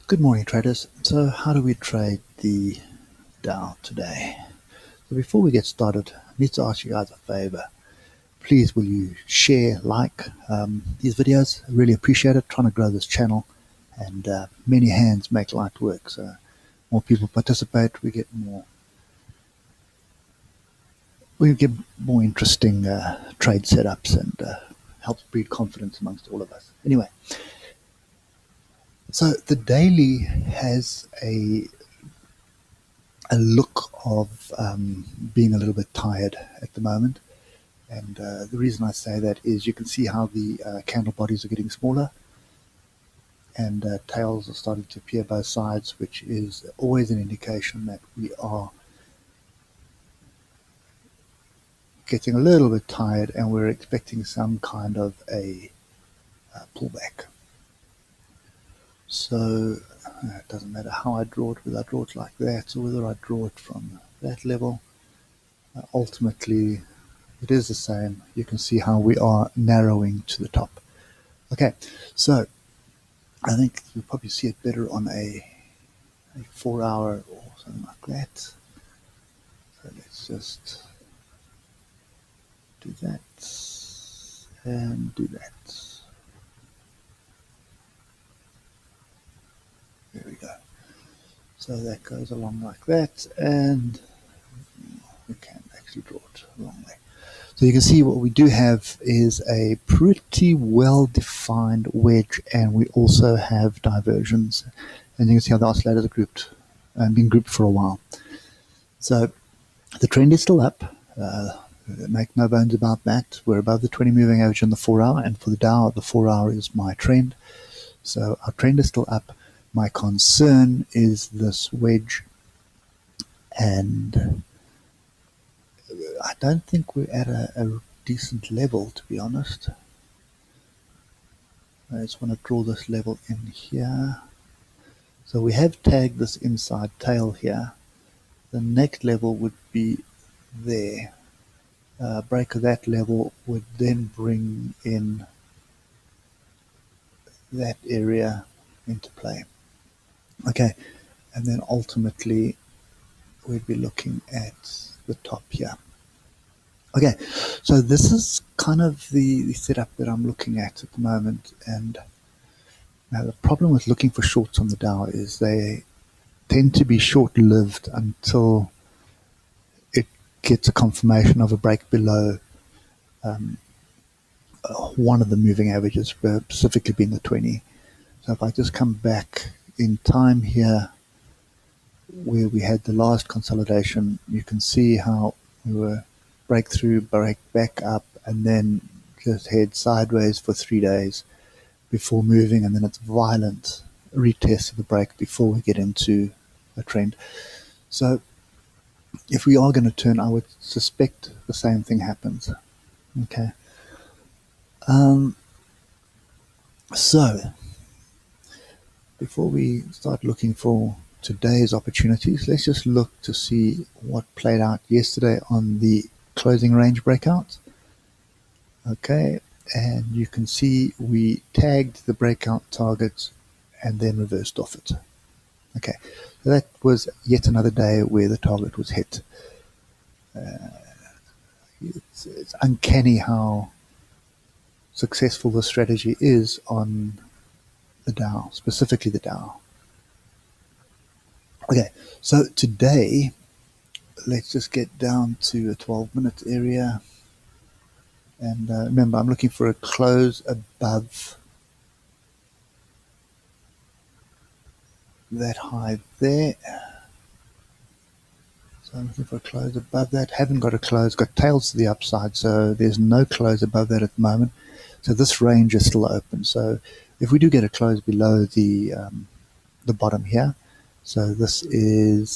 Good morning, traders. So how do we trade the Dow today? So before we get started, I need to ask you guys a favor. Please will you share, like these videos? I really appreciate it. Trying to grow this channel, and many hands make light work. So more people participate, we get more interesting trade setups, and helps breed confidence amongst all of us. Anyway, so the daily has a look of being a little bit tired at the moment. And the reason I say that is you can see how the candle bodies are getting smaller, and tails are starting to appear both sides, which is always an indication that we are getting a little bit tired and we're expecting some kind of a pullback. So it doesn't matter how I draw it, whether I draw it like that or whether I draw it from that level. Ultimately, it is the same. You can see how we are narrowing to the top. Okay, so I think you'll probably see it better on a 4 hour or something like that. So let's just do that and do that. There we go. So that goes along like that, and we can actually draw it a long way. So you can see what we do have is a pretty well-defined wedge, and we also have diversions. And you can see how the oscillators are grouped and been grouped for a while. So the trend is still up. Make no bones about that. We're above the 20 moving average on the 4 hour, and for the Dow, the 4 hour is my trend. So our trend is still up. My concern is this wedge, and I don't think we're at a decent level, to be honest. I just want to draw this level in here. So we have tagged this inside tail here. The next level would be there. Break of that level would then bring in that area into play. Okay, and then ultimately we'd be looking at the top here. Okay, so this is kind of the setup that I'm looking at the moment. And now the problem with looking for shorts on the Dow is they tend to be short-lived until it gets a confirmation of a break below one of the moving averages, specifically being the 20. So if I just come back in time here, where we had the last consolidation, you can see how we were breakthrough, break back up, and then just head sideways for 3 days before moving, and then it's violent retest of the break before we get into a trend. So if we are going to turn, I would suspect the same thing happens. Okay. So before we start looking for today's opportunities, let's just look to see what played out yesterday on the closing range breakout. Okay, and you can see we tagged the breakout target and then reversed off it. Okay, so that was yet another day where the target was hit. It's uncanny how successful the strategy is on the Dow, specifically the Dow. Okay, so today, let's just get down to a 12-minute area. And remember, I'm looking for a close above that high there. So I'm looking for a close above that. Haven't got a close, got tails to the upside, so there's no close above that at the moment. So this range is still open. So if we do get a close below the bottom here, so this is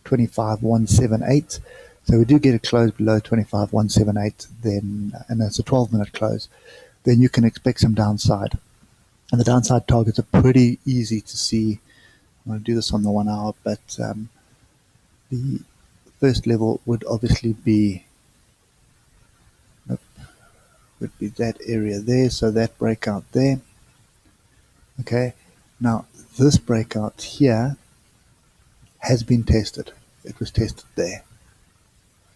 25,178. So we do get a close below 25,178, then, and that's a 12-minute close, then you can expect some downside. And the downside targets are pretty easy to see. I'm going to do this on the 1 hour, but the first level would obviously be that area there, so that breakout there. Okay, now this breakout here has been tested. It was tested there.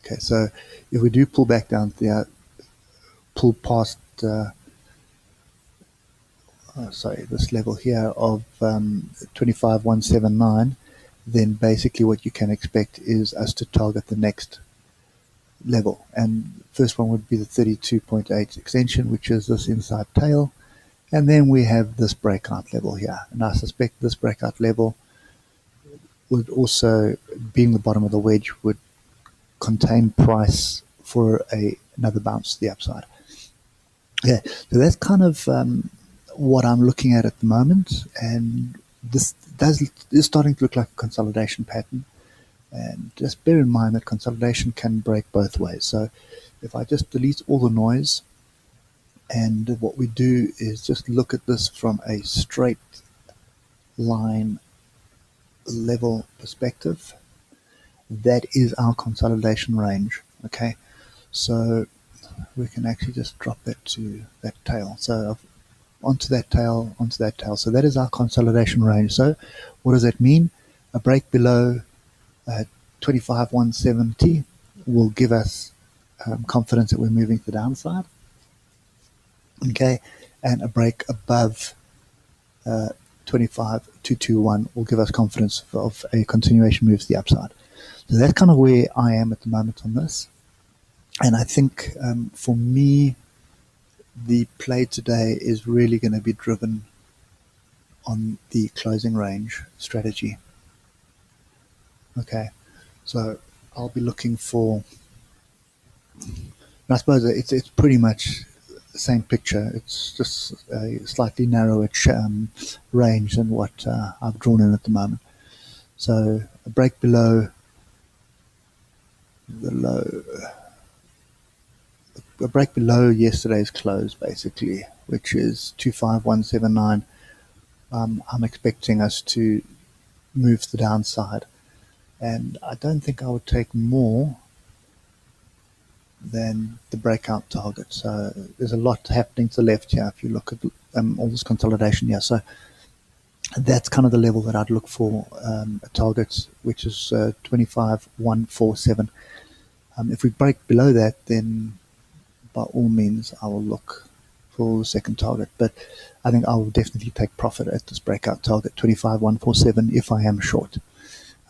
Okay, so if we do pull back down there, pull past this level here of 25,179, then basically what you can expect is us to target the next level. And first one would be the 32.8 extension, which is this inside tail. And then we have this breakout level here. And I suspect this breakout level would also, being the bottom of the wedge, would contain price for another bounce to the upside. Yeah, so that's kind of what I'm looking at the moment, and this is starting to look like a consolidation pattern. And just bear in mind that consolidation can break both ways. So if I just delete all the noise, and what we do is just look at this from a straight line level perspective, that is our consolidation range. Okay, so we can actually just drop that to that tail. So onto that tail, onto that tail. So that is our consolidation range. So what does that mean? A break below 25,170 will give us confidence that we're moving to the downside. Okay, and a break above 25,221 will give us confidence of a continuation move to the upside. So that's kind of where I am at the moment on this. And I think for me, the play today is really going to be driven on the closing range strategy. Okay, so I'll be looking for, I suppose it's pretty much the same picture. It's just a slightly narrower range than what I've drawn in at the moment. So a break below the low, a break below yesterday's close, basically, which is 25,179. I'm expecting us to move to the downside, and I don't think I would take more than the breakout target. So there's a lot happening to the left here if you look at all this consolidation here. So that's kind of the level that I'd look for a target, which is 25,147. If we break below that, then by all means I will look for the second target. But I think I will definitely take profit at this breakout target, 25,147, if I am short.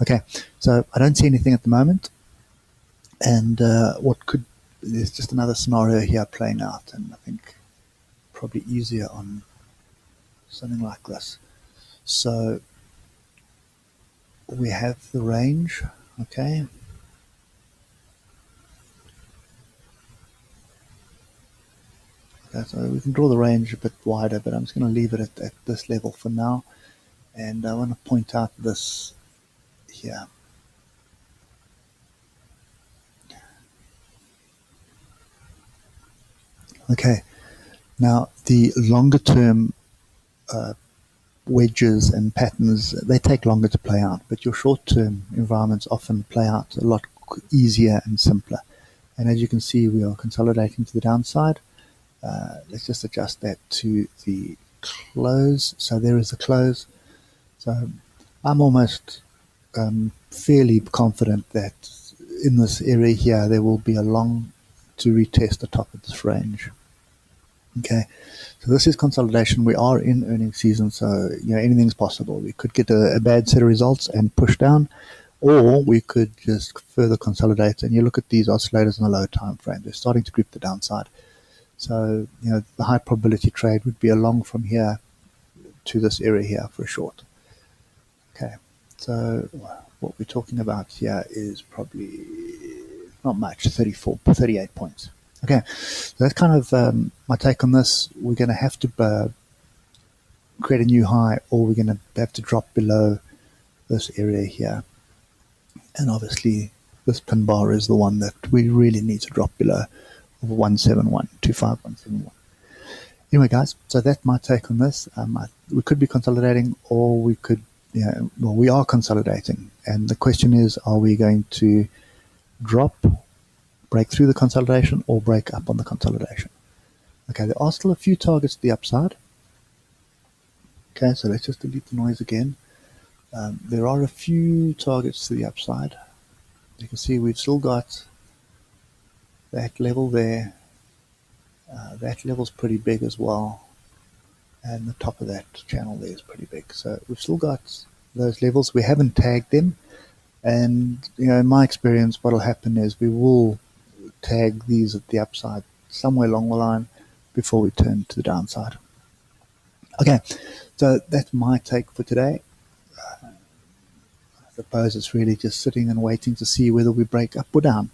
Okay, so I don't see anything at the moment. And there's just another scenario here playing out, and I think probably easier on something like this. So we have the range, okay. So we can draw the range a bit wider, but I'm just going to leave it at this level for now. And I want to point out this here. Okay, now the longer term wedges and patterns, they take longer to play out, but your short term environments often play out a lot easier and simpler. And as you can see, we are consolidating to the downside. Let's just adjust that to the close. So there is the close. So I'm almost fairly confident that in this area here, there will be a long to retest the top of this range. Okay, so this is consolidation. We are in earnings season, so anything's possible. We could get a bad set of results and push down, or we could just further consolidate. And you look at these oscillators in the low time frame; they're starting to grip the downside. So the high probability trade would be a long from here to this area here for a short. Okay, so what we're talking about here is probably not much, 38 points. Okay, so that's kind of my take on this. We're going to have to create a new high, or we're going to have to drop below this area here. And obviously, this pin bar is the one that we really need to drop below, of 171, 25,171. Anyway, guys, so that's my take on this. We could be consolidating, or we could, we are consolidating. And the question is, are we going to break through the consolidation, or break up on the consolidation? Okay, there are still a few targets to the upside. Okay, so let's just delete the noise again. There are a few targets to the upside. You can see we've still got that level there. That level's pretty big as well. And the top of that channel there is pretty big. So we've still got those levels. We haven't tagged them. And, in my experience, what will happen is we will tag these at the upside somewhere along the line before we turn to the downside. Okay, so that's my take for today. I suppose it's really just sitting and waiting to see whether we break up or down.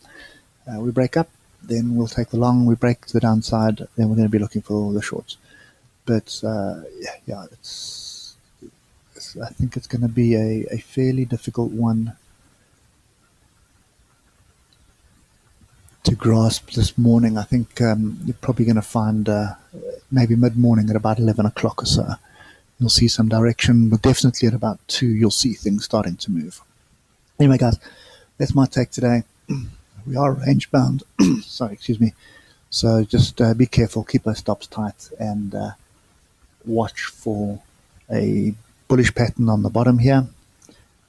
We break up, then we'll take the long. We break to the downside, then we're going to be looking for the shorts. But I think it's going to be a fairly difficult one to grasp this morning. I think you're probably going to find maybe mid-morning at about 11 o'clock or so. You'll see some direction, but definitely at about 2, you'll see things starting to move. Anyway, guys, that's my take today. We are range bound. Sorry, excuse me. So just be careful, keep those stops tight, and watch for a bullish pattern on the bottom here,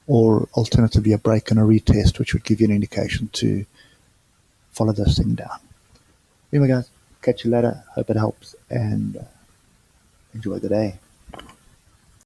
or alternatively a break and a retest, which would give you an indication to follow this thing down. Anyway, guys, catch you later. Hope it helps, and enjoy the day.